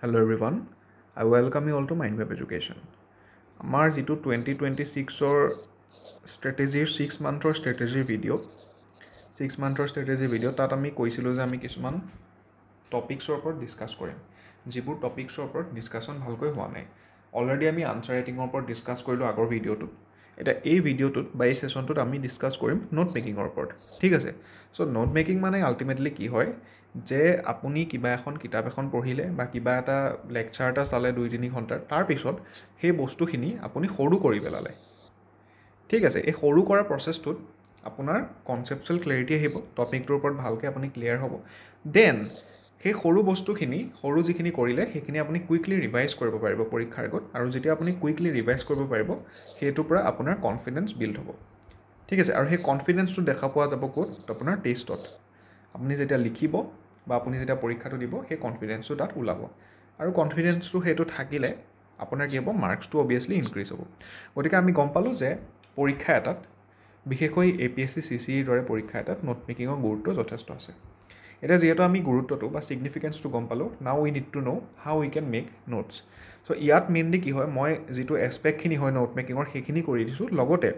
Hello everyone, I welcome you all to Mindmap Education. আমাৰ যিটো 2026-ৰ ষ্ট্ৰেটেজিৰ 6 মান্থৰ ষ্ট্ৰেটেজিৰ video' তাত আমি কৈছিলোঁ যে আমি কিছুমান টপিক্সৰ ওপৰত ডিছকাছ কৰিম যিবোৰ টপিক্সৰ ওপৰত ডিছকাশ্যন ভালকৈ হোৱা নাই অলৰেডি আমি আনচাৰ ৰাইটিঙৰ ওপৰত ডিছকাছ কৰিলোঁ আগৰ ভিডিঅ'টোত এতিয়া এই ভিডিঅ'টোত বা এই ছেশ্যনটোত আমি ডিছকাছ কৰিম নোট মেকিঙৰ ওপৰত ঠিক আছে চ' নোট মেকিং মানে আল্টিমেটলি কি হয় যে আপুনি কিবা এখন কিতাপ এখন পঢ়িলে বা কিবা এটা লেকচাৰ এটা চালে 2-3 ঘণ্টাৰ তাৰপিছত সেই বস্তুখিনি আপুনি সৰু কৰি পেলালে ঠিক আছে এই সৰু কৰাৰ প্ৰচেছটোত আপোনাৰ কনচেপচুৱেল ক্লেৰিটি আহিব টপিকটোৰ ওপৰত ভালকৈ আপুনি ক্লিয়াৰ হ'ব দেন সেই সৰু বস্তুখিনি সৰু যিখিনি কৰিলে সেইখিনি আপুনি কুইকলি ৰিভাইজ কৰিব পাৰিব পৰীক্ষাৰ আগত আৰু যেতিয়া আপুনি কুইকলি ৰিভাইজ কৰিব পাৰিব সেইটোৰ পৰা আপোনাৰ কনফিডেঞ্চ বিল্ড হ'ব ঠিক আছে আৰু সেই কনফিডেঞ্চটো দেখা পোৱা যাব ক'ত আপোনাৰ টেষ্টত আপুনি যেতিয়া লিখিব বা আপুনি যেতিয়া পৰীক্ষাটো দিব সেই কনফিডেঞ্চটো তাত ওলাব আৰু কনফিডেঞ্চটো সেইটো থাকিলে আপোনাৰ কি হ'ব মাৰ্কছটো অবিয়াছলি ইনক্ৰিজ হ'ব গতিকে আমি গম পালোঁ যে পৰীক্ষা এটাত বিশেষকৈ APSC CCEৰ দৰে পৰীক্ষা এটাত নোট মেকিঙৰ গুৰুত্ব যথেষ্ট আছে এতিয়া যিহেতু আমি গুৰুত্বটো বা ছিগনিফিকেঞ্চটো গম পালোঁ now we need to know' how we can make notes so' ইয়াত মেইনলি কি হয় মই যিটো এছপেক্টখিনি হয় নোট মেকিঙৰ সেইখিনি কৰি দিছোঁ লগতে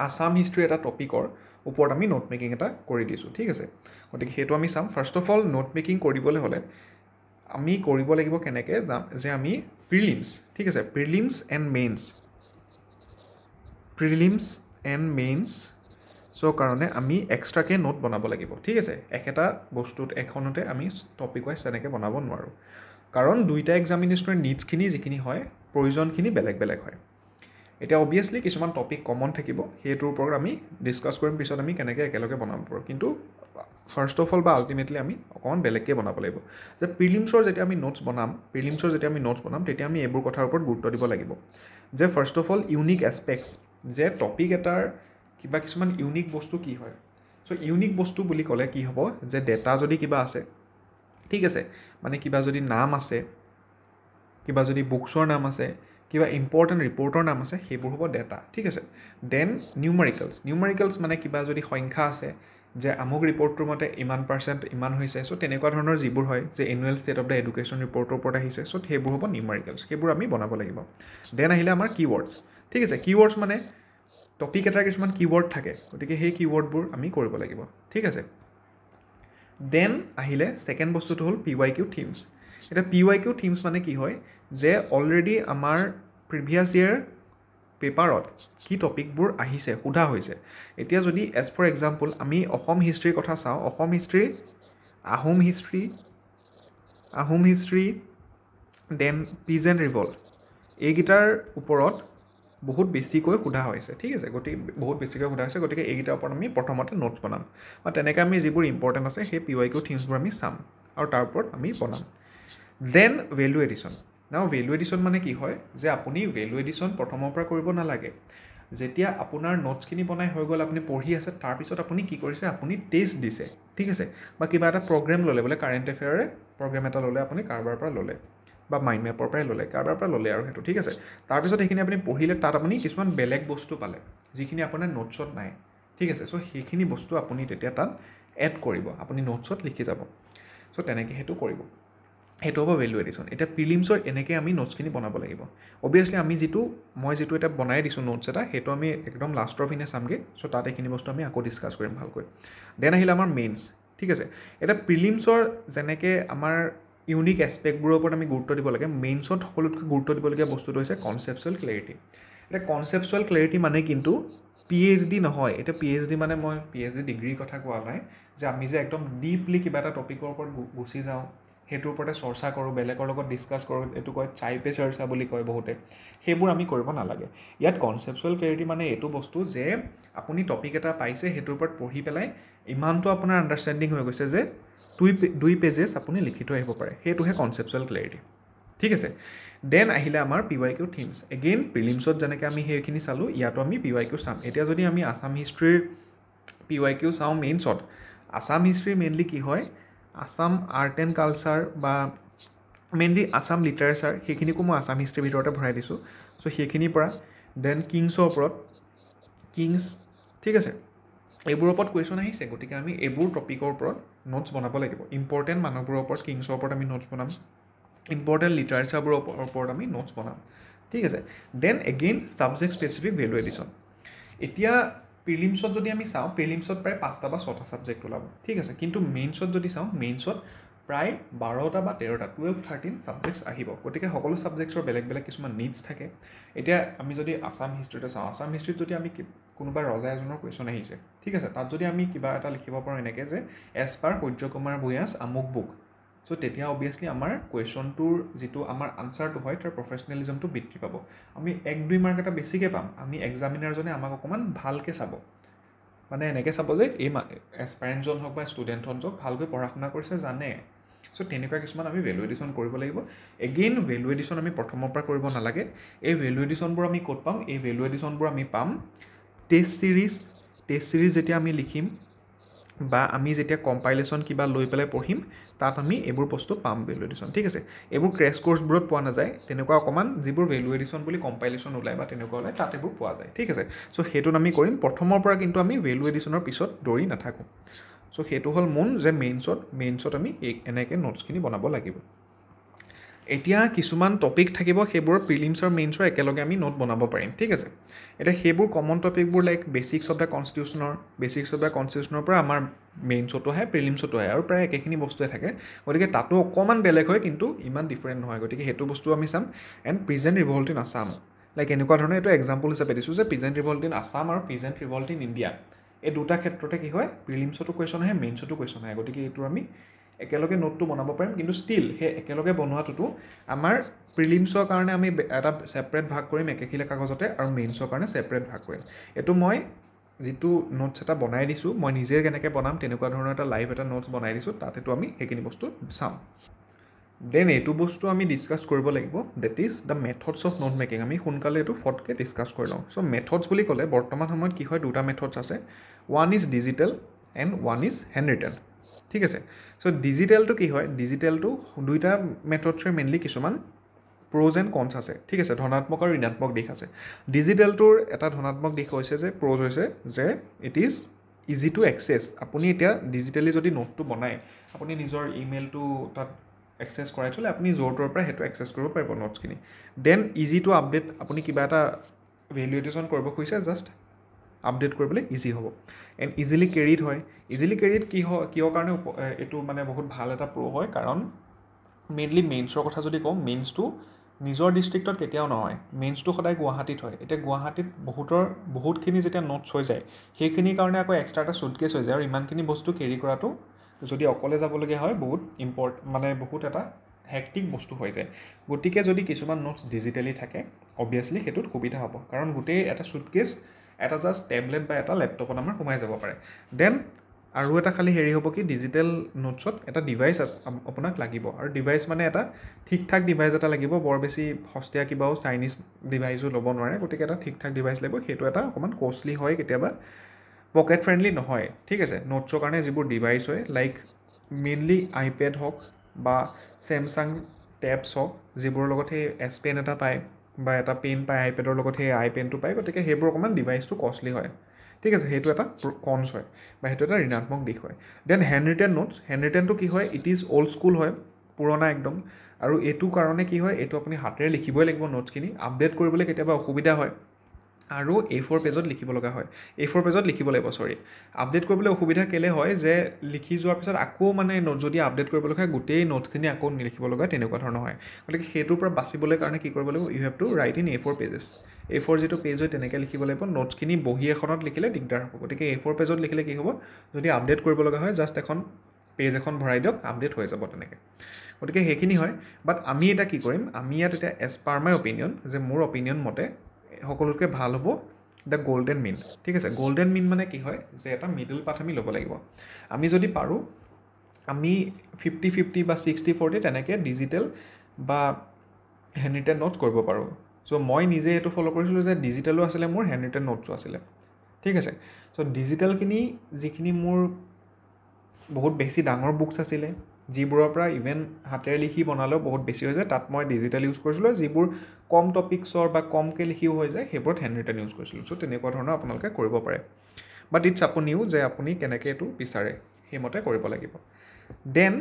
আছাম হিষ্ট্ৰী এটা টপিকৰ ওপৰত আমি নোট মেকিং এটা কৰি দিছোঁ ঠিক আছে গতিকে সেইটো আমি চাম first of all note making কৰিবলৈ হ'লে আমি কৰিব লাগিব কেনেকৈ যাম যে আমি প্ৰিলিমছ ঠিক আছে প্ৰিলিমছ এণ্ড মেইনছ চ' কাৰণে আমি এক্সট্ৰাকৈ নোট বনাব লাগিব ঠিক আছে একেটা বস্তুত এখনতে আমি টপিক ৱাইজ তেনেকৈ বনাব নোৱাৰোঁ কাৰণ দুইটা এক্সামিনেশ্যনৰ নিডছখিনি যিখিনি হয় প্ৰয়োজনখিনি বেলেগ বেলেগ হয় এতিয়া অবিয়াছলি কিছুমান টপিক কমন থাকিব সেইটোৰ ওপৰত আমি ডিছকাছ কৰিম পিছত আমি কেনেকৈ একেলগে বনাব পাৰোঁ কিন্তু ফাৰ্ষ্ট অফ অল বা আল্টিমেটলি আমি অকণমান বেলেগকৈ বনাব লাগিব যে প্ৰিলিমছৰ যেতিয়া আমি নোটছ বনাম তেতিয়া আমি এইবোৰ কথাৰ ওপৰত গুৰুত্ব দিব লাগিব যে first of all unique aspects যে টপিক এটাৰ কিবা কিছুমান ইউনিক বস্তু কি হয় চ' ইউনিক বস্তু বুলি ক'লে কি হ'ব যে ডেটা যদি কিবা আছে ঠিক আছে মানে কিবা যদি নাম আছে কিবা যদি বুকছৰ নাম আছে কিবা ইম্পৰ্টেণ্ট ৰিপৰ্টৰ নাম আছে সেইবোৰ হ'ব ডেটা ঠিক আছে দেন নিউমাৰিকেলছ মানে কিবা যদি সংখ্যা আছে যে আমুক ৰিপৰ্টটোৰ মতে ইমান% ইমান হৈছে চ' তেনেকুৱা ধৰণৰ যিবোৰ হয় যে annual state of the education ৰিপৰ্টৰ ওপৰত আহিছে চ' সেইবোৰ হ'ব নিউমাৰিকেলছ সেইবোৰ আমি বনাব লাগিব দেন আহিলে আমাৰ কিৱৰ্ডছ ঠিক আছে কিৱৰ্ডছ মানে টপিক এটাৰ কিছুমান কিৱৰ্ড থাকে গতিকে সেই কিৱৰ্ডবোৰ আমি কৰিব লাগিব ঠিক আছে দেন আহিলে ছেকেণ্ড বস্তুটো হ'ল PYQ থিমছ এতিয়া PYQ থিমছ মানে কি হয় যে অলৰেডি আমাৰ প্ৰিভিয়াছ ইয়েৰ পেপাৰত কি টপিকবোৰ আহিছে সোধা হৈছে এতিয়া যদি এজ ফৰ এক্সাম্পল আমি অসম হিষ্ট্ৰীৰ কথা চাওঁ Assam history Ahom history then peace and revolt এইকেইটাৰ ওপৰত বহুত বেছিকৈ সোধা হৈছে ঠিক আছে গতিকে এইকেইটাৰ ওপৰত আমি প্ৰথমতে নোটছ বনাম বা তেনেকৈ আমি যিবোৰ ইম্পৰ্টেণ্ট আছে সেই PYQ থিমছবোৰ আমি চাম আৰু তাৰ ওপৰত আমি বনাম দেন ভেলু এডিশ্যন মানে কি হয় যে আপুনি ভেলু এডিশ্যন প্ৰথমৰ পৰা কৰিব নালাগে যেতিয়া আপোনাৰ নোটছখিনি বনাই হৈ গ'ল আপুনি পঢ়ি আছে তাৰপিছত আপুনি কি কৰিছে আপুনি টেষ্ট দিছে ঠিক আছে বা কিবা এটা প্ৰগ্ৰেম ল'লে বোলে কাৰেণ্ট এফেয়াৰে প্ৰগ্ৰেম এটা ল'লে আপুনি কাৰোবাৰ পৰা ল'লে বা মাইণ্ড মেপৰ পৰাই ল'লে কাৰোবাৰ পৰা ল'লে আৰু সেইটো ঠিক আছে তাৰপিছত সেইখিনি আপুনি পঢ়িলে তাত আপুনি কিছুমান বেলেগ বস্তু পালে যিখিনি আপোনাৰ নোটছত নাই ঠিক আছে চ' সেইখিনি বস্তু আপুনি তেতিয়া তাত এড কৰিব আপুনি নোটছত লিখি যাব চ' তেনেকৈ সেইটো কৰিব সেইটো হ'ব ভেলু এডিশ্যন এতিয়া প্ৰিলিমছৰ এনেকৈ আমি নোটছখিনি বনাব লাগিব অবিয়াছলি মই যিটো এটা বনাই দিছোঁ নোটছ এটা সেইটো আমি একদম লাষ্টৰ পিনে চামগৈ চ' তাত এইখিনি বস্তু আমি আকৌ ডিছকাছ কৰিম ভালকৈ দেন আহিলে আমাৰ মেইনছ ঠিক আছে এতিয়া প্ৰিলিমছৰ যেনেকৈ আমাৰ ইউনিক এছপেক্টবোৰৰ ওপৰত আমি গুৰুত্ব দিব লাগে মেইনছত সকলোতকৈ গুৰুত্ব দিবলগীয়া বস্তুটো হৈছে কনচেপচুৱেল ক্লেৰিটি এতিয়া কনচেপচুৱেল ক্লেৰিটি মানে কিন্তু PhD নহয় এতিয়া PhD মানে মই PhD ডিগ্ৰীৰ কথা কোৱা নাই যে আমি যে একদম ডিপলি কিবা এটা টপিকৰ ওপৰত গুচি যাওঁ সেইটোৰ ওপৰতে চৰ্চা কৰোঁ বেলেগৰ লগত ডিছকাছ কৰোঁ এইটো কয় চাই পে চৰ্চা বুলি কয় বহুতে সেইবোৰ আমি কৰিব নালাগে ইয়াত কনচেপচুৱেল ক্লেৰিটি মানে এইটো বস্তু যে আপুনি টপিক এটা পাইছে সেইটোৰ ওপৰত পঢ়ি পেলাই ইমানটো আপোনাৰ আণ্ডাৰষ্টেণ্ডিং হৈ গৈছে যে 2 পেজেছ আপুনি লিখি থৈ আহিব পাৰে সেইটোহে কনচেপচুৱেল ক্লেৰিটি ঠিক আছে দেন আহিলে আমাৰ PYQ থিমছ এগেইন প্ৰিলিমছত যেনেকৈ আমি সেইখিনি চালোঁ ইয়াতো আমি PYQ চাম এতিয়া যদি আমি আছাম হিষ্ট্ৰীৰ PYQ চাওঁ মেইনছত আছাম হিষ্ট্ৰী মেইনলি কি হয় আছাম আৰ্ট এণ্ড কালচাৰ বা মেইনলি আছাম লিটাৰেচাৰ সেইখিনিকো মই আছাম হিষ্ট্ৰীৰ ভিতৰতে ভৰাই দিছোঁ চ' সেইখিনিৰ পৰা দেন কিংছৰ ওপৰত ঠিক আছে এইবোৰৰ ওপৰত কুৱেশ্যন আহিছে গতিকে আমি এইবোৰ টপিকৰ ওপৰত নোটছ বনাব লাগিব ইম্পৰ্টেণ্ট মানুহবোৰৰ ওপৰত কিংছৰ ওপৰত আমি নোটছ বনাম ইম্পৰ্টেণ্ট লিটাৰেচাৰবোৰৰ ওপৰত আমি নোটছ বনাম ঠিক আছে then again subject specific value addition এতিয়া প্ৰিলিমছত যদি আমি চাওঁ প্ৰিলিমছত প্ৰায় 5টা বা 6টা ছাবজেক্ট ওলাব ঠিক আছে কিন্তু মেইনছত যদি চাওঁ মেইনছত প্ৰায় 12টা বা 13টা 12-13 ছাবজেক্টছ আহিব গতিকে সকলো ছাবজেক্টছৰ বেলেগ বেলেগ কিছুমান নিডছ থাকে এতিয়া আমি যদি আছাম হিষ্ট্ৰীতে চাওঁ আছাম হিষ্ট্ৰীত যদি আমি কোনোবা ৰজা এজনৰ কুৱেশ্যন আহিছে ঠিক আছে তাত যদি আমি কিবা এটা লিখিব পাৰোঁ এনেকৈ যে এজ পাৰ সূৰ্য কুমাৰ ভূঞাছ আমুক বুক চ' তেতিয়া অবভিয়াছলি আমাৰ কুৱেশ্যনটোৰ যিটো আমাৰ আনচাৰটো হয় তাৰ প্ৰফেচনেলিজমটো বৃদ্ধি পাব আমি 1-2 মাৰ্ক এটা বেছিকৈ পাম আমি এক্সামিনাৰজনে আমাক অকণমান ভালকৈ চাব মানে এনেকৈ চাব যে এই এছপাইৰেণ্টজন হওক বা ষ্টুডেণ্টজন হওক ভালকৈ পঢ়া শুনা কৰিছে জানে চ' তেনেকুৱা কিছুমান আমি ভেলু এডিশ্যন কৰিব লাগিব এগেইন ভেলু এডিশ্যন আমি প্ৰথমৰ পৰা কৰিব নালাগে এই ভেলু এডিশ্যনবোৰ আমি ক'ত পাম এই ভেলু এডিশ্যনবোৰ আমি পাম টেষ্ট ছিৰিজ যেতিয়া আমি লিখিম বা আমি যেতিয়া কম্পাইলেশ্যন কিবা লৈ পেলাই পঢ়িম তাত আমি এইবোৰ বস্তু পাম ভেলু এডিশ্যন ঠিক আছে এইবোৰ ক্ৰেছ কৰ্চবোৰত পোৱা নাযায় তেনেকুৱা অকণমান যিবোৰ ভেলু এডিশ্যন বুলি কম্পাইলেশ্যন ওলায় বা তেনেকুৱা ওলায় তাত এইবোৰ পোৱা যায় ঠিক আছে চ' সেইটোত আমি কৰিম প্ৰথমৰ পৰা কিন্তু আমি ভেলু এডিশ্যনৰ পিছত দৌৰি নাথাকোঁ চ' সেইটো হ'ল মূল যে মেইনছত আমি এনেকৈ নোটছখিনি বনাব লাগিব এতিয়া কিছুমান টপিক থাকিব সেইবোৰ প্ৰিলিমছ আৰু মেইনছৰ একেলগে আমি নোট বনাব পাৰিম ঠিক আছে এতিয়া সেইবোৰ কমন টপিকবোৰ লাইক বেচিক্স অফ দ্য কনষ্টিটিউশ্যনৰ পৰা আমাৰ মেইনছতো আহে প্ৰিলিমছতো আহে আৰু প্ৰায় একেখিনি বস্তুৱে থাকে গতিকে তাতো অকণমান বেলেগ হয় কিন্তু ইমান ডিফাৰেণ্ট নহয় গতিকে সেইটো বস্তু আমি চাম and present revolt in Assam like এনেকুৱা ধৰণৰ এইটো এক্সাম্পল হিচাপে দিছোঁ যে প্ৰেজেণ্ট ৰিভল্ট ইন আছাম আৰু প্ৰেজেণ্ট ৰিভল্ট ইন ইণ্ডিয়া এই দুটা ক্ষেত্ৰতে কি হয় প্ৰিলিমছতো কুৱেশ্যন আহে মেইনছতো কুৱেশ্যন আহে গতিকে এইটো আমি একেলগে নোটটো বনাব পাৰিম কিন্তু ষ্টিল সেই একেলগে বনোৱাটোতো আমাৰ প্ৰিলিমছৰ কাৰণে আমি এটা ছেপাৰেট ভাগ কৰিম একেখিলা কাগজতে আৰু মেইনছৰ কাৰণে ছেপাৰেট ভাগ কৰিম এইটো মই যিটো নোটছ এটা বনাই দিছোঁ মই নিজে কেনেকৈ বনাম তেনেকুৱা ধৰণৰ এটা লাইভ এটা নোটছ বনাই দিছোঁ তাত এইটো আমি সেইখিনি বস্তু চাম দেন এইটো বস্তু আমি ডিছকাছ কৰিব লাগিব that is the methods of note making আমি সোনকালে এইটো ফটকৈ ডিছকাছ কৰি লওঁ চ' মেথডছ বুলি ক'লে বৰ্তমান সময়ত কি হয় দুটা মেথডছ আছে one is digital and one is hand written ঠিক আছে চ' ডিজিটেলটো কি হয় ডিজিটেলটো দুইটা মেথডছৰ মেইনলি কিছুমান প্ৰ'জ এণ্ড কনছ আছে ঠিক আছে ধনাত্মক আৰু ঋণাত্মক দিশ আছে ডিজিটেলটোৰ এটা ধনাত্মক দিশ হৈছে যে প্ৰ'জ হৈছে যে it is easy to access আপুনি এতিয়া ডিজিটেলি যদি নোটটো বনায় আপুনি নিজৰ ইমেইলটো তাত এক্সেছ কৰাই থ'লে আপুনি য'ৰ ত'ৰ পৰা সেইটো এক্সেছ কৰিব পাৰিব নোটছখিনি দেন ইজি টু আপডেট আপুনি কিবা এটা ভেলু এডিশ্যন কৰিব খুজিছে জাষ্ট আপডেট কৰিবলৈ ইজি হ'ব এণ্ড ইজিলি কেৰিড হয় ইজিলি কেৰিড কিহৰ কাৰণে এইটো মানে বহুত ভাল এটা প্ৰ' হয় কাৰণ মেইনলি মেইনছৰ কথা যদি কওঁ মেইনছটো নিজৰ ডিষ্ট্ৰিক্টত কেতিয়াও নহয় মেইনছটো সদায় গুৱাহাটীত হয় এতিয়া গুৱাহাটীত বহুতখিনি যেতিয়া নোটছ হৈ যায় সেইখিনিৰ কাৰণে আকৌ এক্সট্ৰা এটা চুটকেছ হৈ যায় আৰু ইমানখিনি বস্তু কেৰি কৰাটো যদি অকলে যাবলগীয়া হয় বহুত বহুত এটা হেক্টিক বস্তু হৈ যায় গতিকে যদি কিছুমান নোটছ ডিজিটেলি থাকে অবভিয়াছলি সেইটোত সুবিধা হ'ব কাৰণ গোটেই এটা চুটকেছ এটা জাষ্ট টেবলেট বা এটা লেপটপত আমাৰ সোমাই যাব পাৰে দেন আৰু এটা খালি হেৰি হ'ব কি ডিজিটেল নোটছত এটা ডিভাইচ আপোনাক লাগিব আৰু ডিভাইচ মানে এটা ঠিক ঠাক ডিভাইচ এটা লাগিব বৰ বেছি সস্তীয়া কিবাও চাইনিজ ডিভাইচো ল'ব নোৱাৰে গতিকে এটা ঠিক ঠাক ডিভাইচ লাগিব সেইটো এটা অকণমান কষ্টলি হয় কেতিয়াবা পকেট ফ্ৰেণ্ডলি নহয় ঠিক আছে নোটছৰ কাৰণে যিবোৰ ডিভাইচ হয় লাইক মেইনলি আইপেড হওক বা চেমচাং টেবছ হওক যিবোৰৰ লগত সেই এছ পেন এটা পায় বা এটা পেন পায় আইপেডৰ লগত সেই আই পেনটো পায় গতিকে সেইবোৰ অকণমান ডিভাইচটো কষ্টলি হয় ঠিক আছে সেইটো এটা কনছ হয় বা সেইটো এটা ঋণাত্মক দিশ হয় দেন হেণ্ড ৰিটেন নোটছ হেণ্ড ৰিটেনটো কি হয় ইট ইজ অল্ড স্কুল হয় পুৰণা একদম আৰু এইটো কাৰণে কি হয় এইটো আপুনি হাতেৰে লিখিবই লাগিব নোটছখিনি আপডেট কৰিবলৈ কেতিয়াবা অসুবিধা হয় আৰু A4 পেজত লিখিব লগা হয় A4 পেজত লিখিব লাগিব আপডেট কৰিবলৈ অসুবিধা কেলে হয় যে লিখি যোৱাৰ পিছত আকৌ মানে যদি আপডেট কৰিব লগা হয় গোটেই নোটখিনি আকৌ লিখিব লগা তেনেকুৱা ধৰণৰ হয় গতিকে সেইটোৰ পৰা বাচিবলৈ কাৰণে কি কৰিব লাগিব you have to write in A4 pages A4 যিটো পেজ হয় তেনেকৈ লিখিব লাগিব নোটছখিনি বহি এখনত লিখিলে দিগদাৰ হ'ব গতিকে A4 পেজত লিখিলে কি হ'ব যদি আপডেট কৰিব লগা হয় জাষ্ট এখন পেজ এখন ভৰাই দিয়ক আপডেট হৈ যাব তেনেকৈ গতিকে সেইখিনি হয় বাট আমি এটা কি কৰিম আমি ইয়াত এতিয়া এজ পাৰ মাই অপিনিয়ন যে মোৰ অপিনিয়ন মতে সকলোতকৈ ভাল হ'ব দ্য গল্ডেন মিন ঠিক আছে গল্ডেন মিন মানে কি হয় যে এটা মিডল পাথ আমি ল'ব লাগিব আমি যদি পাৰোঁ আমি 50-50 বা 60-40 তেনেকৈ ডিজিটেল বা হেণ্ড ৰিটেন নোটছ কৰিব পাৰোঁ চ' মই নিজে এইটো ফ'ল' কৰিছিলোঁ যে ডিজিটেলো আছিলে মোৰ হেণ্ড ৰিটেন নোটছো আছিলে ঠিক আছে চ' ডিজিটেলখিনি যিখিনি মোৰ বহুত বেছি ডাঙৰ বুকছ আছিলে যিবোৰৰ পৰা ইভেন হাতেৰে লিখি বনালেও বহুত বেছি হৈ যায় তাত মই ডিজিটেল ইউজ কৰিছিলোঁ যিবোৰ কম টপিকছৰ বা কমকৈ লিখিও হৈ যায় সেইবোৰত হেণ্ড ৰিটেন ইউজ কৰিছিলোঁ চ' তেনেকুৱা ধৰণৰ আপোনালোকে কৰিব পাৰে বাট ইটছ আপুনিও যে আপুনি কেনেকৈ এইটো বিচাৰে সেইমতে কৰিব লাগিব দেন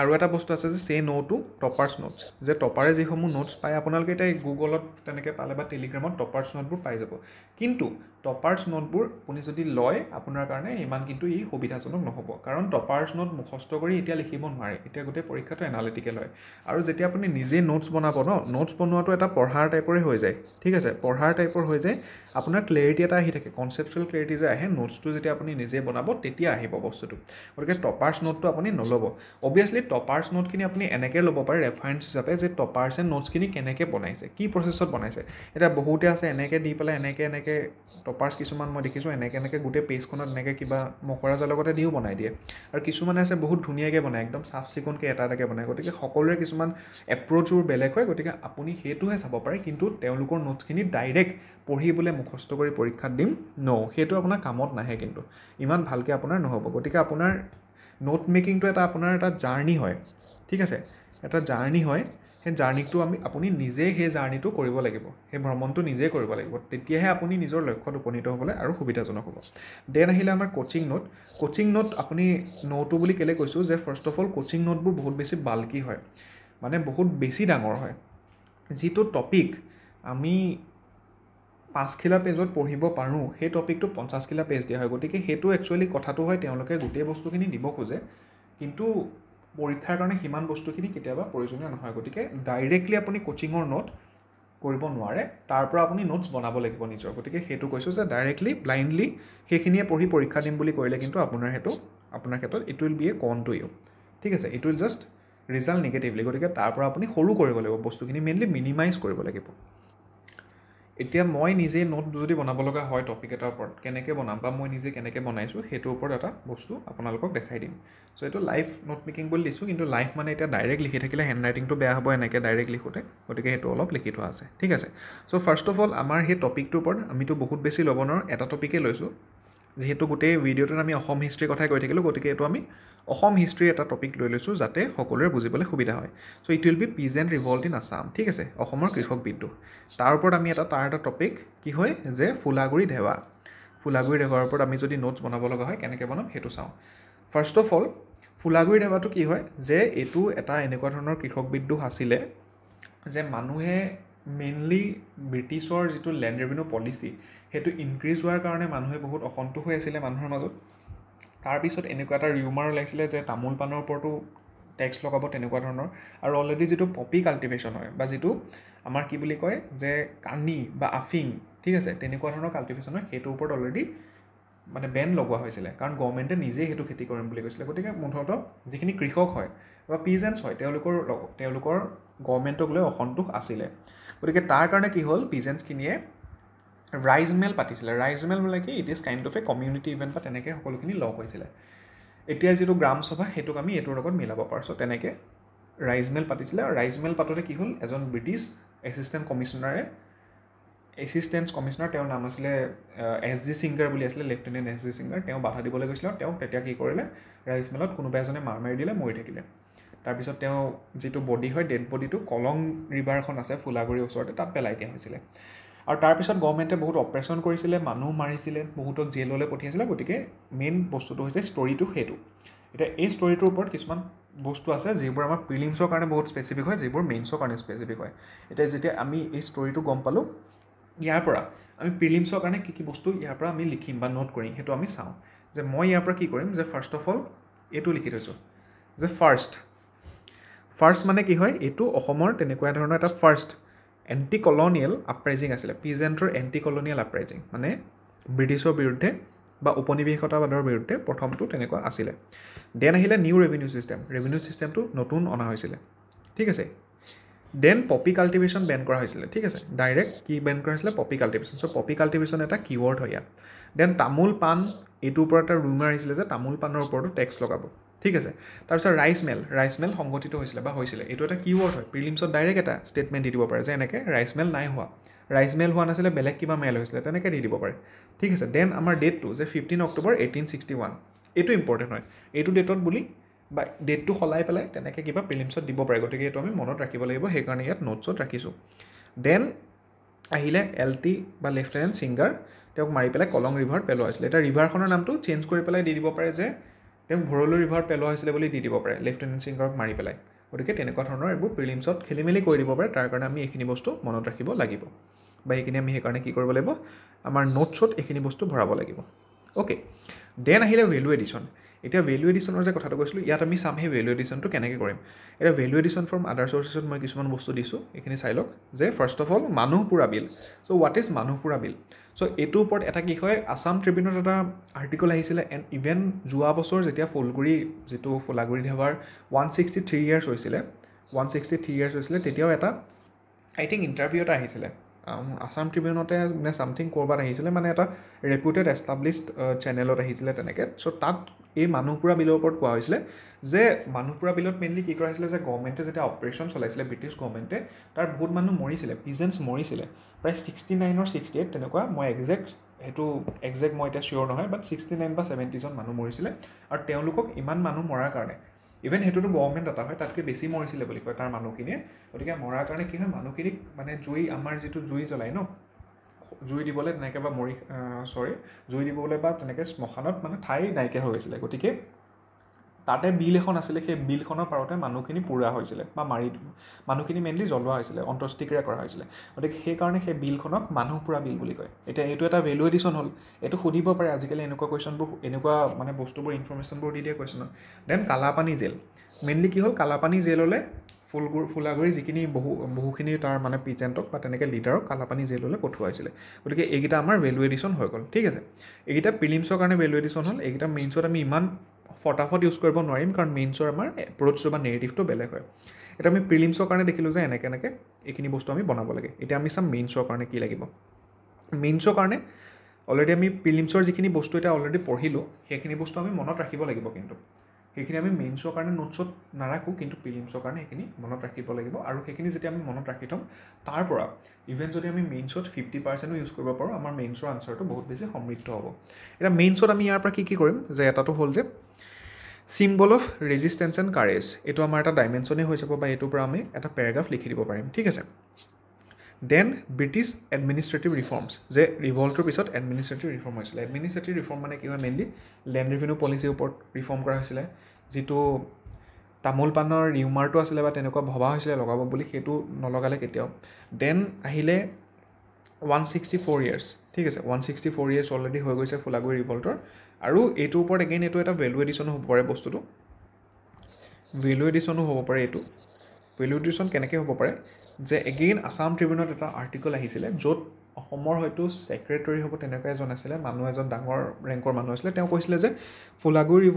আৰু এটা বস্তু আছে যে চে ন' টু টপাৰ্ছ নোটছ, যে টপাৰে যিসমূহ নোটছ পায় আপোনালোকে এতিয়া গুগলত তেনেকৈ পালে বা টেলিগ্ৰামত টপাৰ্ছ নোটবোৰ পাই যাব, কিন্তু টপাৰ্ছ নোটবোৰ আপুনি যদি লয় আপোনাৰ কাৰণে ইমান কিন্তু ই সুবিধাজনক নহ'ব, কাৰণ টপাৰ্ছ নোট মুখস্থ কৰি এতিয়া লিখিব নোৱাৰে, এতিয়া গোটেই পৰীক্ষাটো এনালিটিকেল হয়। আৰু যেতিয়া আপুনি নিজে নোটছ বনাব ন, নোটছ বনোৱাটো এটা পঢ়াৰ টাইপৰে হৈ যায়, ঠিক আছে, পঢ়াৰ টাইপৰ হৈ যায়, আপোনাৰ ক্লেৰিটি এটা আহি থাকে, কনচেপচুৱেল ক্লেৰিটি যে আহে, নোটছটো যেতিয়া আপুনি নিজে বনাব তেতিয়া আহিব বস্তুটো। গতিকে টপাৰ্ছ নোটটো আপুনি নল'ব। অবভিয়াছলি টপাৰ্ছ নোটখিনি আপুনি এনেকৈ ল'ব পাৰে ৰেফাৰেঞ্চ হিচাপে, যে টপাৰ্ছে নোটছখিনি কেনেকৈ বনাইছে, কি প্ৰচেছত বনাইছে। এতিয়া বহুতে আছে এনেকৈ দি পেলাই এনেকৈ টপাৰ্ছ কিছুমান মই দেখিছোঁ এনেকৈ গোটেই পেজখনত এনেকৈ কিবা মকৰা জালৰ লগতে দিও বনাই দিয়ে, আৰু কিছুমানে আছে বহুত ধুনীয়াকৈ বনায়, একদম চাফ চিকুণকৈ এটা এটাকৈ বনায়। গতিকে সকলোৰে কিছুমান এপ্ৰ'চবোৰ বেলেগ হয়, গতিকে আপুনি সেইটোহে চাব পাৰে, কিন্তু তেওঁলোকৰ নোটছখিনি ডাইৰেক্ট পঢ়ি বোলে মুখস্থ কৰি পৰীক্ষাত দিম, সেইটো আপোনাৰ কামত নাহে, কিন্তু ইমান ভালকৈ আপোনাৰ নহ'ব। গতিকে আপোনাৰ নোট মেকিংটো আপোনাৰ এটা জাৰ্ণি হয়, ঠিক আছে, এটা জাৰ্ণি হয়, সেই জাৰ্ণিটো আপুনি নিজেই সেই জাৰ্ণিটো কৰিব লাগিব, সেই ভ্ৰমণটো নিজেই কৰিব লাগিব, তেতিয়াহে আপুনি নিজৰ লক্ষ্যত উপনীত হ'বলৈ আৰু সুবিধাজনক হ'ব। দেন আহিলে আমাৰ কোচিং নোট। কোচিং নোট আপুনি ন'টো বুলি কেলৈ কৈছোঁ, যে ফাৰ্ষ্ট অফ অল কোচিং নোটবোৰ বহুত বেছি বাল্কি হয়, মানে বহুত বেছি ডাঙৰ হয়। যিটো টপিক আমি 5 খিলা পেজত পঢ়িব পাৰোঁ, সেই টপিকটো 50 খিলা পেজ দিয়া হয়। গতিকে সেইটো একচুৱেলি কথাটো হয়, তেওঁলোকে গোটেই বস্তুখিনি দিব খোজে, কিন্তু পৰীক্ষাৰ কাৰণে সিমান বস্তুখিনি কেতিয়াবা প্ৰয়োজনীয় নহয়। গতিকে ডাইৰেক্টলি আপুনি কোচিঙৰ নোট কৰিব নোৱাৰে, তাৰ পৰা আপুনি নোটছ বনাব লাগিব নিজৰ। গতিকে সেইটো কৈছোঁ যে ডাইৰেক্টলি ব্লাইণ্ডলি সেইখিনিয়ে পঢ়ি পৰীক্ষা দিম বুলি কৰিলে কিন্তু আপোনাৰ ক্ষেত্ৰত ইট উইল বি এ কন টু ইউ, ঠিক আছে, it will just result negatively. গতিকে তাৰ পৰা আপুনি সৰু কৰিব লাগিব বস্তুখিনি, মেইনলি মিনিমাইজ কৰিব লাগিব। এতিয়া মই নিজে নোট যদি বনাব লগা হয় টপিক এটাৰ ওপৰত, কেনেকৈ বনাম বা মই নিজে কেনেকৈ বনাইছোঁ সেইটোৰ ওপৰত এটা বস্তু আপোনালোকক দেখাই দিম। চ' এইটো লাইভ নোট মেকিং বুলি দিছোঁ, কিন্তু লাইভ মানে এতিয়া ডাইৰেক্ট লিখি থাকিলে হেণ্ড ৰাইটিংটো বেয়া হ'ব এনেকৈ ডাইৰেক্ট লিখোঁতে, গতিকে সেইটো অলপ লিখি থোৱা আছে, ঠিক আছে। চ' ফাৰ্ষ্ট অফ অল আমাৰ সেই টপিকটোৰ ওপৰত আমিতো বহুত বেছি ল'ব নোৱাৰোঁ, এটা টপিকেই লৈছোঁ, যিহেতু গোটেই ভিডিঅ'টোত আমি অসম হিষ্ট্ৰীৰ কথাই কৈ থাকিলোঁ, গতিকে এইটো আমি অসম হিষ্ট্ৰীৰ এটা টপিক লৈ লৈছোঁ যাতে সকলোৰে বুজিবলৈ সুবিধা হয়। So' it will be peasant revolt in Assam, ঠিক আছে, অসমৰ কৃষক বিদ্ৰোহ। তাৰ ওপৰত আমি তাৰ এটা টপিক কি হয় যে ফুলাগুৰি ধেৱা, ফুলাগুৰি ধেৱাৰ ওপৰত আমি যদি নোটছ বনাব লগা হয় কেনেকৈ বনাম সেইটো চাওঁ। ফাৰ্ষ্ট অফ অল ফুলাগুৰি ধেৱাটো কি হয়, যে এইটো এটা এনেকুৱা ধৰণৰ কৃষক বিদ্ৰোহ আছিলে যে মানুহে মেইনলি ব্ৰিটিছৰ যিটো লেণ্ড ৰেভিনিউ পলিচি সেইটো ইনক্ৰিজ হোৱাৰ কাৰণে মানুহে বহুত অসন্তোষ হৈ আছিলে মানুহৰ মাজত। তাৰপিছত এনেকুৱা এটা ৰিউমাৰ ওলাইছিলে যে তামোল পাণৰ ওপৰতো টেক্স লগাব তেনেকুৱা ধৰণৰ, আৰু অলৰেডি যিটো পপি কাল্টিভেশ্যন হয় বা যিটো আমাৰ কি বুলি কয় যে কানি বা আফিং, ঠিক আছে, তেনেকুৱা ধৰণৰ কাল্টিভেশ্যন হয়, সেইটোৰ ওপৰত অলৰেডি মানে বেন লগোৱা হৈছিলে, কাৰণ গভৰ্ণমেণ্টে নিজেই সেইটো খেতি কৰিম বুলি কৈছিলে। গতিকে মুঠতঃ যিখিনি কৃষক হয় বা পিজেণ্টছ হয় তেওঁলোকৰ গভৰ্ণমেণ্টক লৈ অসন্তোষ আছিলে। গতিকে তাৰ কাৰণে কি হ'ল, পিজেণ্টছখিনিয়ে ৰাইজ মেল পাতিছিলে। ৰাইজ মেল মানে কি, it is kind of a community event বা তেনেকৈ সকলোখিনি লগ হৈছিলে। এতিয়াৰ যিটো গ্ৰাম সভা সেইটোক আমি এইটোৰ লগত মিলাব পাৰোঁ। চ' তেনেকৈ ৰাইজ মেল পাতিছিলে, আৰু ৰাইজ মেল পাতোঁতে কি হ'ল, এজন ব্ৰিটিছ এছিষ্টেণ্ট কমিশ্যনাৰ, তেওঁৰ নাম আছিলে SG সিংগাৰ বুলি আছিলে, লেফটেনেণ্ট SG সিংগাৰ, তেওঁ বাধা দিবলৈ গৈছিলে, আৰু তেওঁক তেতিয়া কি কৰিলে, ৰাইজ মেলত কোনোবা এজনে মাৰ মাৰি দিলে, মৰি থাকিলে। তাৰপিছত তেওঁ যিটো বডি হয়, ডেড বডিটো কলং ৰিভাৰখন আছে ফুলাগুৰিৰ ওচৰতে, তাত পেলাই দিয়া হৈছিলে। আৰু তাৰপিছত গভৰ্ণমেণ্টে বহুত অপাৰেশ্যন কৰিছিলে, মানুহ মাৰিছিলে, বহুতক জেললৈ পঠিয়াইছিলে। গতিকে মেইন বস্তুটো হৈছে ষ্টৰিটো সেইটো। এতিয়া এই ষ্টৰিটোৰ ওপৰত কিছুমান বস্তু আছে যিবোৰ আমাৰ প্ৰিলিমছৰ কাৰণে বহুত স্পেচিফিক হয়, যিবোৰ মেইনছৰ কাৰণে স্পেচিফিক হয়। এতিয়া যেতিয়া আমি এই ষ্টৰিটো গম পালোঁ, ইয়াৰ পৰা আমি প্ৰিলিমছৰ কাৰণে কি বস্তু ইয়াৰ পৰা আমি লিখিম বা নোট কৰিম সেইটো আমি চাওঁ। যে মই ইয়াৰ পৰা কি কৰিম, যে ফাৰ্ষ্ট অফ অল এইটো লিখি থৈছোঁ যে ফাৰ্ষ্ট মানে কি হয়, এইটো অসমৰ তেনেকুৱা ধৰণৰ এটা ফাৰ্ষ্ট এণ্টি কলনিয়েল আপৰাইজিং আছিলে, পিজেণ্টৰ এণ্টি কলনিয়েল আপৰাইজিং, মানে ব্ৰিটিছৰ বিৰুদ্ধে বা উপনিৱেশিকতাবাদৰ বিৰুদ্ধে প্ৰথমটো তেনেকুৱা আছিলে। দেন আহিলে নিউ ৰেভিনিউ ছিষ্টেমটো নতুন অনা হৈছিলে, ঠিক আছে। দেন পপি কাল্টিভেশ্যন বেন কৰা হৈছিলে, ঠিক আছে, ডাইৰেক্ট কি বেন কৰা হৈছিলে, পপি কাল্টিভেশ্যন। চ' পপি কাল্টিভেশ্যন এটা কিৱৰ্ড হয় ইয়াত। দেন তামোল পাণ, এইটোৰ ওপৰত এটা ৰুমাৰ আহিছিলে যে তামোল পাণৰ ওপৰতো টেক্স লগাব, ঠিক আছে। তাৰপিছত ৰাইচ মেল সংগঠিত হৈছিলে বা হৈছিলে, এইটো এটা কিৱৰ্ড হয়। প্ৰিলিমছত ডাইৰেক্ট এটা ষ্টেটমেণ্ট দি দিব পাৰে যে এনেকৈ ৰাইচ মেল নাই হোৱা, ৰাইচ মেল হোৱা নাছিলে, বেলেগ কিবা মেল হৈছিলে, তেনেকৈ দি দিব পাৰে, ঠিক আছে। দেন আমাৰ ডেটটো যে 15 অক্টোবৰ 1861, এইটো ইম্পৰ্টেণ্ট হয়। এইটো ডেটত বুলি বা ডেটটো সলাই পেলাই তেনেকৈ কিবা প্ৰিলিমছত দিব পাৰে, গতিকে এইটো আমি মনত ৰাখিব লাগিব, সেইকাৰণে ইয়াত নোটছত ৰাখিছোঁ। দেন আহিলে LT বা লেফটেনেণ্ট সিংগাৰ, তেওঁক মাৰি পেলাই কলং ৰিভাৰত পেলোৱা হৈছিলে। এতিয়া ৰিভাৰখনৰ নামটো চেঞ্জ কৰি পেলাই দি দিব পাৰে যে তেওঁক ভৰলু ৰিভাৰত পেলোৱা হৈছিলে বুলি দি দিব পাৰে লেফটেনেণ্ট সিংহক মাৰি পেলাই গতিকে তেনেকুৱা ধৰণৰ এইবোৰ প্ৰিলিমছত খেলি মেলি কৰি দিব পাৰে তাৰ কাৰণে আমি এইখিনি বস্তু মনত ৰাখিব লাগিব বা এইখিনি আমি সেইকাৰণে কি কৰিব লাগিব আমাৰ নোটছত এইখিনি বস্তু ভৰাব লাগিব অ'কে দেন আহিলে ভেলু এডিশ্যন এতিয়া ভেলু এডিশ্যনৰ যে কথাটো কৈছিলোঁ ইয়াত আমি চাম সেই ভেলু এডিশ্যনটো কেনেকৈ কৰিম এতিয়া ভেলু এডিশ্যন ফ্ৰম আদাৰ চ'ৰ্চেছত মই কিছুমান বস্তু দিছোঁ এইখিনি চাই লওক যে ফাৰ্ষ্ট অফ অল মানুহপুৰা বিল চ' হোৱাট ইজ মানুহপুৰা বিল চ' এইটোৰ ওপৰত এটা কি হয় আছাম ট্ৰিবিউনত এটা আৰ্টিকল আহিছিলে এণ্ড ইভেন যোৱা বছৰ যেতিয়া ফুলগুৰি যিটো ফুলাগুৰি ধাবাৰ 163 ইয়াৰ্ছ হৈছিলে 163 ইয়াৰ্ছ হৈছিলে তেতিয়াও এটা আই থিংক ইণ্টাৰভিউ এটা আহিছিলে আছাম ট্ৰিবিউনতে মানে ছামথিং ক'ৰবাত আহিছিলে মানে এটা ৰেপুটেড এষ্টাব্লিছড চেনেলত আহিছিলে তেনেকৈ চ' তাত এই মানুহপুৰা বিলৰ ওপৰত কোৱা হৈছিলে যে মানুহপুৰা বিলত মেইনলি কি কৰা হৈছিলে যে গভৰ্ণমেণ্টে যেতিয়া অপাৰেশ্যন চলাইছিলে ব্ৰিটিছ গভৰ্ণমেণ্টে তাৰ বহুত মানুহ মৰিছিলে পিজেণ্টছ মৰিছিলে প্ৰায় 69 or 68 তেনেকুৱা মই একজেক্ট মই এতিয়া চিয়'ৰ নহয় বাট 69 বা 70জন মানুহ মৰিছিলে আৰু তেওঁলোকক ইমান মানুহ মৰাৰ কাৰণে ইভেন সেইটোতো গভৰ্ণমেণ্ট এটা হয় তাতকৈ বেছি মৰিছিলে বুলি কয় তাৰ মানুহখিনিয়ে গতিকে মৰাৰ কাৰণে কি হয় মানুহখিনিক মানে আমাৰ যিটো জুই জ্বলাই ন জুই দিবলৈ তেনেকৈ বা জুই দিবলৈ বা তেনেকৈ শ্মশানত মানে ঠাই নাইকিয়া হৈ গৈছিলে গতিকে তাতে বিল এখন আছিলে সেই বিলখনৰ পাৰতে মানুহখিনি পুৰা হৈছিলে বা মানুহখিনি মেইনলি জ্বলোৱা হৈছিলে অন্ত্যেষ্টিক্ৰিয়া কৰা হৈছিলে গতিকে সেইকাৰণে সেই বিলখনক মানুহপুৰা বিল বুলি কয় এতিয়া এইটো এটা ভেলু এডিশ্যন হ'ল এইটো সুধিব পাৰে আজিকালি এনেকুৱা কুৱেশ্যনবোৰ এনেকুৱা মানে বস্তুবোৰ ইনফৰমেশ্যনবোৰ দি দিয়ে কুৱেশ্যনত দেন কালাপানী জেল মেইনলি কি হ'ল কালাপানী জেললৈ ফুলাগুৰি যিখিনি বহুখিনি তাৰ মানে পিজেণ্টক বা তেনেকৈ লিডাৰক কালাপানী জেললৈ পঠোৱা হৈছিলে গতিকে এইকেইটা আমাৰ ভেলু এডিশ্যন হৈ গ'ল ঠিক আছে এইকেইটা প্ৰিলিমছৰ কাৰণে ভেলু এডিশ্যন হ'ল এইকেইটা মেইনছত আমি ইমান ফটাফট ইউজ কৰিব নোৱাৰিম কাৰণ মেইনছৰ আমাৰ এপ্ৰ'চটো বা নেৰেটিভটো বেলেগ হয় এতিয়া আমি প্ৰিলিমছৰ কাৰণে দেখিলোঁ যে এনেকৈ এইখিনি বস্তু আমি বনাব লাগে এতিয়া আমি চাম মেইনছৰ কাৰণে কি লাগিব মেইনছৰ কাৰণে অলৰেডি আমি প্ৰিলিমছৰ যিখিনি বস্তু এতিয়া অলৰেডি পঢ়িলোঁ সেইখিনি বস্তু আমি মনত ৰাখিব লাগিব কিন্তু সেইখিনি আমি মেইনছৰ কাৰণে নোটছত নাৰাখোঁ কিন্তু প্ৰিলিমছৰ কাৰণে সেইখিনি মনত ৰাখিব লাগিব আৰু সেইখিনি যেতিয়া আমি মনত ৰাখি থ'ম তাৰ পৰা ইভেন যদি আমি মেইনছত 50% ইউজ কৰিব পাৰোঁ আমাৰ মেইনছৰ আনচাৰটো বহুত বেছি সমৃদ্ধ হ'ব এতিয়া মেইনছত আমি ইয়াৰ পৰা কি কৰিম যে এটাটো হ'ল যে symbol of resistance and courage এইটো আমাৰ এটা ডাইমেনশ্যনেই হৈ যাব বা এইটোৰ পৰা আমি এটা পেৰাগ্ৰাফ লিখি দিব পাৰিম ঠিক আছে দেন ব্ৰিটিছ এডমিনিষ্ট্ৰেটিভ ৰিফৰ্মছ যে ৰিভল্টৰ পিছত এডমিনিষ্ট্ৰেটিভ ৰিফৰ্ম হৈছিলে এডমিনিষ্ট্ৰেটিভ ৰিফৰ্ম মানে কি হয় মেইনলি লেণ্ড ৰেভিনিউ পলিচিৰ ওপৰত ৰিফৰ্ম কৰা হৈছিলে যিটো তামোল পাণৰ ৰিউমাৰটো আছিলে বা তেনেকুৱা ভবা হৈছিলে লগাব বুলি সেইটো নলগালে কেতিয়াও দেন আহিলে 164 ইয়াৰ্ছ ঠিক আছে 164 ইয়াৰ্ছ অলৰেডি হৈ গৈছে ফুলাগুৰি ৰিভল্টৰ আৰু এইটোৰ ওপৰত এগেইন এইটো এটা ভেলু এডিশ্যনো হ'ব পাৰে বস্তুটো ভেলু এডিশ্যনো হ'ব পাৰে এইটো ভেলু এডিশ্যন কেনেকৈ হ'ব পাৰে যে এগেইন আছাম ট্ৰিবিউনত এটা আৰ্টিকল আহিছিলে য'ত অসমৰ হয়তো ছেক্ৰেটৰী হ'ব তেনেকুৱা এজন আছিলে মানুহ এজন ডাঙৰ ৰেংকৰ মানুহ আছিলে তেওঁ কৈছিলে যে ফুলাগুৰি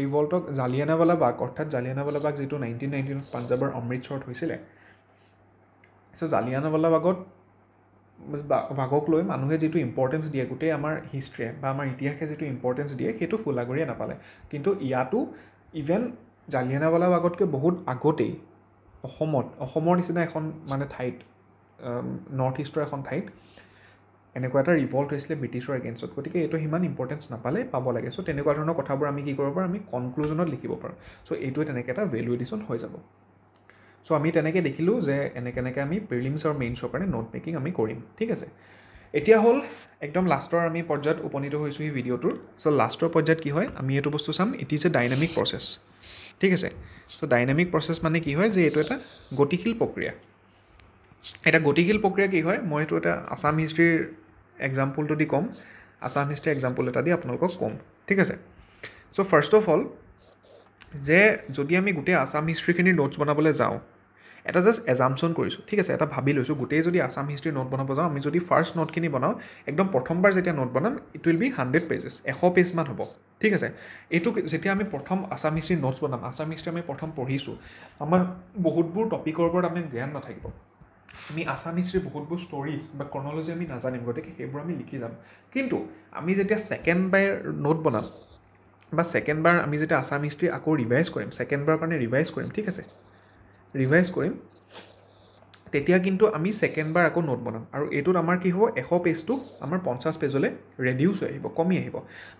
ৰিভল্টক জালিয়ানাৱালা বাগ অৰ্থাৎ জালিয়ানাৱালা বাগ যিটো 1919 পাঞ্জাৱৰ অমৃতসৰত হৈছিলে চ' জালিয়ানাৱালা বাগক লৈ মানুহে যিটো ইম্পৰ্টেঞ্চ দিয়ে গোটেই আমাৰ হিষ্ট্ৰীয়ে বা আমাৰ ইতিহাসে যিটো ইম্পৰ্টেঞ্চ দিয়ে সেইটো ফুলাগুৰিয়ে নাপালে কিন্তু ইয়াতো ইভেন জালিয়ানাৱালা বাগতকৈ বহুত আগতেই অসমৰ নিচিনা এখন মানে ঠাইত নৰ্থ ইষ্টৰ এখন ঠাইত এনেকুৱা এটা ৰিভল্ট হৈছিলে ব্ৰিটিছৰ এগেইনষ্টত গতিকে এইটো সিমান ইম্পৰ্টেঞ্চ নাপালে পাব লাগে চ' তেনেকুৱা ধৰণৰ কথাবোৰ আমি কি কৰিব পাৰোঁ আমি কনক্লুজনত লিখিব পাৰোঁ চ' এইটোৱে তেনেকৈ এটা ভেলু এডিশ্যন হৈ যাব চ' আমি তেনেকৈ দেখিলোঁ যে এনেকৈ আমি প্ৰিলিমছ আৰু মেইনছৰ কাৰণে নোট মেকিং আমি কৰিম ঠিক আছে এতিয়া হ'ল একদম লাষ্টৰ আমি পৰ্যায়ত উপনীত হৈছোঁ এই ভিডিঅ'টোৰ চ' লাষ্টৰ পৰ্যায়ত কি হয় আমি এইটো বস্তু চাম it is a dynamic process ঠিক আছে চ' ডাইনামিক প্ৰচেছ মানে কি হয় যে এইটো এটা গতিশীল প্ৰক্ৰিয়া এটা গতিশীল প্ৰক্ৰিয়া কি হয় মই এইটো এটা আছাম হিষ্ট্ৰীৰ এক্সাম্পলটো দি ক'ম আছাম হিষ্ট্ৰী এক্সাম্পল এটা দি আপোনালোকক ক'ম ঠিক আছে চ' ফাৰ্ষ্ট অফ অল যে যদি আমি গোটেই আছাম হিষ্ট্ৰীখিনিৰ নোটছ বনাবলৈ যাওঁ এটা জাষ্ট এজাম্পশ্যন কৰিছোঁ ঠিক আছে এটা ভাবি লৈছোঁ গোটেই যদি আছাম হিষ্ট্ৰীৰ নোট বনাব যাওঁ আমি যদি ফাৰ্ষ্ট নোটখিনি বনাওঁ একদম প্ৰথমবাৰ যেতিয়া নোট বনাম ইট উইল বি 100 পেজেছ 100 পেজমান হ'ব ঠিক আছে এইটো যেতিয়া আমি প্ৰথম আছাম হিষ্ট্ৰীৰ নোটছ বনাম আছাম হিষ্ট্ৰী আমি প্ৰথম পঢ়িছোঁ আমাৰ বহুতবোৰ টপিকৰ ওপৰত আমি জ্ঞান নাথাকিব আমি আছাম হিষ্ট্ৰীৰ বহুতবোৰ ষ্টৰিজ বা ক্ৰনলজি আমি নাজানিম গতিকে সেইবোৰ আমি লিখি যাম কিন্তু আমি যেতিয়া ছেকেণ্ড বাৰ নোট বনাম বা ছেকেণ্ডবাৰ আমি যেতিয়া আছাম হিষ্ট্ৰী আকৌ ৰিভাইজ কৰিম ছেকেণ্ডবাৰৰ কাৰণে ৰিভাইজ কৰিম ঠিক আছে ৰিভাইজ কৰিম তেতিয়া কিন্তু আমি ছেকেণ্ডবাৰ আকৌ নোট বনাম আৰু এইটোত আমাৰ কি হ'ব 100 পেজটো আমাৰ 50 পেজলৈ ৰেডিউচ হৈ আহিব কমি আহিব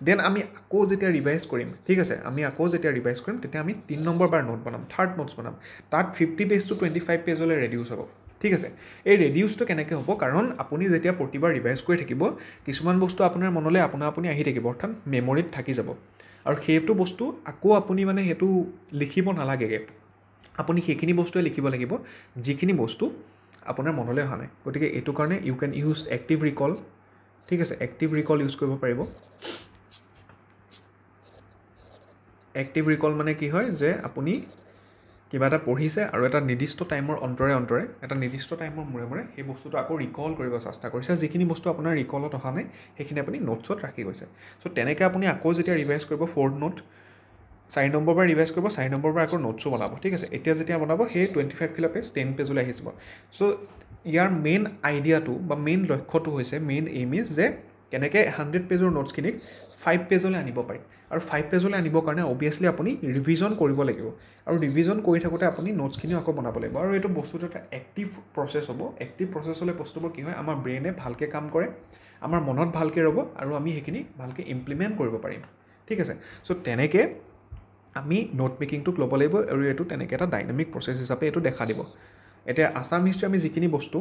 দেন আমি আকৌ যেতিয়া ৰিভাইজ কৰিম ঠিক আছে আমি আকৌ যেতিয়া ৰিভাইজ কৰিম তেতিয়া আমি 3 নম্বৰ বাৰ নোট বনাম থাৰ্ড নোটছ বনাম তাত 50 পেজটো 25 পেজলৈ ৰেডিউচ হ'ব ঠিক আছে এই ৰেডিউচটো কেনেকৈ হ'ব কাৰণ আপুনি যেতিয়া প্ৰতিবাৰ ৰিভাইজ কৰি থাকিব কিছুমান বস্তু আপোনাৰ মনলৈ আপুনি আহি থাকিব অৰ্থাৎ মেমৰিত থাকি যাব আৰু সেইটো বস্তু আকৌ আপুনি মানে সেইটো লিখিব নালাগেগৈ, আপুনি সেইখিনি বস্তুৱে লিখিব লাগিব যিখিনি বস্তু আপোনাৰ মনলৈ অহা নাই। গতিকে এইটো কাৰণে ইউ কেন ইউজ এক্টিভ ৰিকল, ঠিক আছে, এক্টিভ ৰিকল ইউজ কৰিব পাৰিব। এক্টিভ ৰিকল মানে কি হয় যে আপুনি কিবা এটা পঢ়িছে আৰু এটা নিৰ্দিষ্ট টাইমৰ অন্তৰে অন্তৰে, এটা নিৰ্দিষ্ট টাইমৰ মূৰে মূৰে সেই বস্তুটো আকৌ ৰিকল কৰিব চেষ্টা কৰিছে, যিখিনি বস্তু আপোনাৰ ৰিকলত অহা নাই সেইখিনি আপুনি নোটছত ৰাখি গৈছে। চ' তেনেকৈ আপুনি আকৌ যেতিয়া ৰিভাইজ কৰিব 4th নোট, 4 নম্বৰ পৰা ৰিভাইজ কৰিব, 4 নম্বৰ পৰা আকৌ নোটছো বনাব, ঠিক আছে। এতিয়া যেতিয়া বনাব সেই 25 কিলো পেজ 10 পেজলৈ আহি যাব। চ' ইয়াৰ মেইন আইডিয়াটো বা মেইন লক্ষ্যটো হৈছে, মেইন এইম ইজ যে কেনেকৈ 100 পেজৰ নোটছখিনিক 5 পেজলৈ আনিব পাৰি। আৰু 5 পেজলৈ আনিবৰ কাৰণে অবভিয়াছলি আপুনি ৰিভিজন কৰিব লাগিব, আৰু ৰিভিজন কৰি থাকোঁতে আপুনি নোটছখিনিও আকৌ বনাব লাগিব। আৰু এইটো বস্তুটো এটা এক্টিভ প্ৰচেছ হ'ব। এক্টিভ প্ৰচেছ হ'লে বস্তুবোৰ কি হয়, আমাৰ ব্ৰেইনে ভালকৈ কাম কৰে, আমাৰ মনত ভালকৈ ৰ'ব, আৰু আমি সেইখিনি ভালকৈ ইমপ্লিমেণ্ট কৰিব পাৰিম, ঠিক আছে। চ' তেনেকৈ আমি নোট মেকিংটোক ল'ব লাগিব, আৰু এইটো তেনেকৈ এটা ডাইনামিক প্ৰচেছ হিচাপে এইটো দেখা দিব। এতিয়া আছাম হিষ্ট্ৰী আমি যিখিনি বস্তু,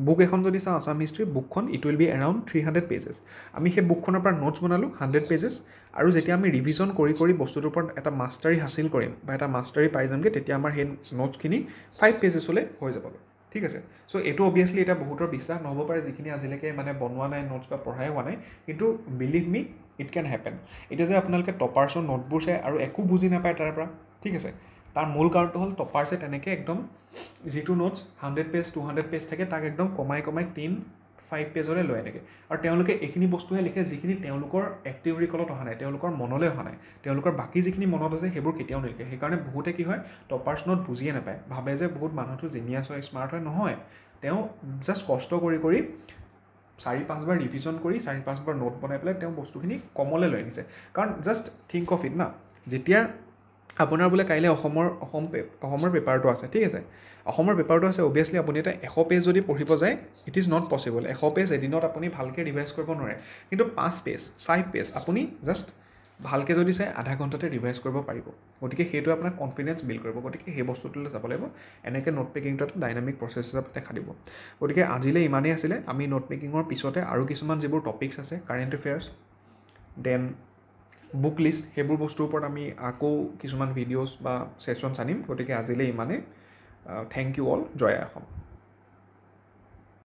বুক এখন যদি চাওঁ আছাম হিষ্ট্ৰী বুকখন, it will B around 300 pages. আমি সেই বুকখনৰ পৰা নোটছ বনালোঁ 100 পেজেছ, আৰু যেতিয়া আমি ৰিভিজন কৰি কৰি বস্তুটোৰ ওপৰত এটা মাষ্টাৰী হাচিল কৰিম বা এটা মাষ্টাৰী পাই যামগৈ, তেতিয়া আমাৰ সেই নোটছখিনি 5 পেজেছলৈ হৈ যাবগৈ, ঠিক আছে। চ' এইটো অবভিয়াছলি এতিয়া বহুতৰ বিশ্বাস নহ'ব পাৰে, যিখিনি আজিলৈকে মানে বনোৱা নাই নোটছ বা পঢ়াই হোৱা নাই, কিন্তু believe me it can happen. এতিয়া যে আপোনালোকে টপাৰ্ছৰ নোটবোৰ চাই আৰু একো বুজি নাপায় তাৰ পৰা, ঠিক আছে, তাৰ মূল কাৰণটো হ'ল টপাৰ্ছে তেনেকৈ একদম যিটো নোটছ 100 পেজ 200 পেজ থাকে তাক একদম কমাই কমাই 3-5 পেজলৈ লৈ আনেগৈ। আৰু তেওঁলোকে এইখিনি বস্তুহে লিখে যিখিনি তেওঁলোকৰ এক্টিভ ৰিকলত অহা নাই, তেওঁলোকৰ মনলৈ অহা নাই, তেওঁলোকৰ বাকী যিখিনি মনত আছে সেইবোৰ কেতিয়াও নিলিখে। সেইকাৰণে বহুতে কি হয়, টপাৰ্ছ নোট বুজিয়ে নাপায়, ভাবে যে বহুত মানুহটো জিনিয়াছ হয়, স্মাৰ্ট হয়। নহয়, তেওঁ জাষ্ট কষ্ট কৰি কৰি 4-5 বাৰ ৰিভিজন কৰি 4-5 বাৰ নোট বনাই পেলাই তেওঁ বস্তুখিনি কমলৈ লৈ আনিছে। কাৰণ জাষ্ট থিংক অফ ইট না, যেতিয়া আপোনাৰ বোলে কাইলৈ অসমৰ পেপাৰটো আছে, ঠিক আছে, অসমৰ পেপাৰটো আছে, অবভিয়াছলি আপুনি এটা 100 পেজ যদি পঢ়িব যায়, it is not possible. 100 page এদিনত আপুনি ভালকৈ ৰিভাইজ কৰিব নোৱাৰে, কিন্তু 5 পেজ 5 পেজ আপুনি জাষ্ট ভালকৈ যদি চাই আধা ঘণ্টাতে ৰিভাইজ কৰিব পাৰিব। গতিকে সেইটোৱে আপোনাক কনফিডেঞ্চ বিল্ড কৰিব। গতিকে সেই বস্তুটোলৈ যাব লাগিব, এনেকৈ নোট মেকিংটো এটা ডাইনামিক প্ৰচেছ হিচাপে দেখা দিব। গতিকে আজিলৈ ইমানেই আছিলে। আমি নোট মেকিঙৰ পিছতে আৰু কিছুমান যিবোৰ টপিকছ আছে, current affairs, then book list, সেইবোৰ বস্তুৰ ওপৰত আমি আকৌ কিছুমান ভিডিঅ'ছ বা ছেশ্যনছ আনিম। গতিকে আজিলৈ ইমানেই। Thank you all. জয় অসম।